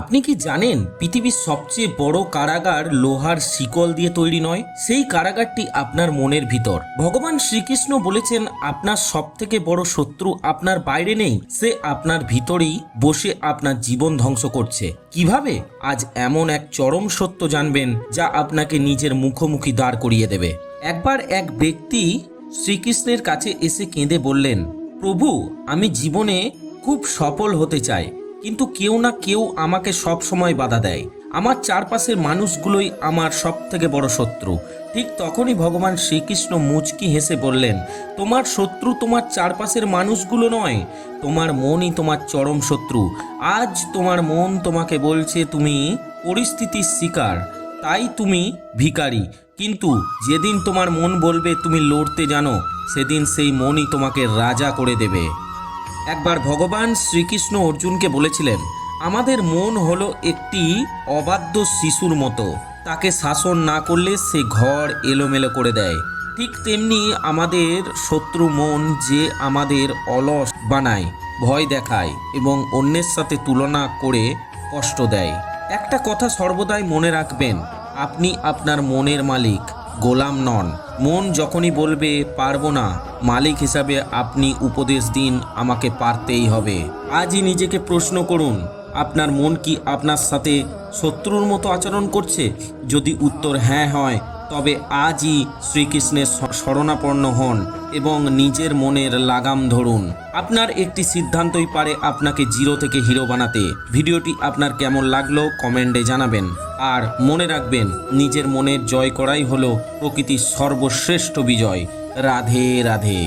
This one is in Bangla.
আপনি কি জানেন পৃথিবীর সবচেয়ে বড় কারাগার লোহার শিকল দিয়ে তৈরি নয়? সেই কারাগারটি আপনার মনের ভিতর। ভগবান শ্রীকৃষ্ণ বলেছেন আপনার সবথেকে বড় শত্রু আপনার বাইরে নেই, সে আপনার ভিতরেই বসে আপনার জীবন ধ্বংস করছে। কিভাবে? আজ এমন এক চরম সত্য জানবেন যা আপনাকে নিজের মুখোমুখি দাঁড় করিয়ে দেবে। একবার এক ব্যক্তি শ্রীকৃষ্ণের কাছে এসে কেঁদে বললেন, প্রভু, আমি জীবনে খুব সফল হতে চাই, কিন্তু কেউ না কেউ আমাকে সব সময় বাধা দেয়। আমার চারপাশের মানুষগুলোই আমার সব থেকে বড় শত্রু। ঠিক তখনই ভগবান শ্রীকৃষ্ণ মুচকি হেসে বললেন, তোমার শত্রু তোমার চারপাশের মানুষগুলো নয়, তোমার মনই তোমার চরম শত্রু। আজ তোমার মন তোমাকে বলছে তুমি পরিস্থিতির শিকার, তাই তুমি ভিখারি। কিন্তু যেদিন তোমার মন বলবে তুমি লড়তে জানো, সেদিন সেই মনই তোমাকে রাজা করে দেবে। একবার ভগবান শ্রীকৃষ্ণ অর্জুনকে বলেছিলেন, আমাদের মন হলো একটি অবাধ্য শিশুর মতো, তাকে শাসন না করলে সে ঘর এলোমেলো করে দেয়। ঠিক তেমনি আমাদের শত্রু মন, যে আমাদের অলস বানায়, ভয় দেখায় এবং অন্যের সাথে তুলনা করে কষ্ট দেয়। একটা কথা সর্বদাই মনে রাখবেন, আপনি আপনার মনের মালিক, গোলাম নন। মন যখনই বলবে পারবো না, মালিক হিসাবে আপনি উপদেশ দিন, আমাকে পারতেই হবে। আজই নিজেকে প্রশ্ন করুন, আপনার মন কি আপনার সাথে শত্রুর মতো আচরণ করছে? যদি উত্তর হ্যাঁ হয়, তবে আজই শ্রীকৃষ্ণের শরণাপন্ন হন এবং নিজের মনের লাগাম ধরুন। আপনার একটি সিদ্ধান্তই পারে আপনাকে জিরো থেকে হিরো বানাতে। ভিডিওটি আপনার কেমন লাগলো কমেন্টে জানাবেন। আর মনে রাখবেন, নিজের মনের জয় করাই হলো প্রকৃতির সর্বশ্রেষ্ঠ বিজয়। রাধে রাধে।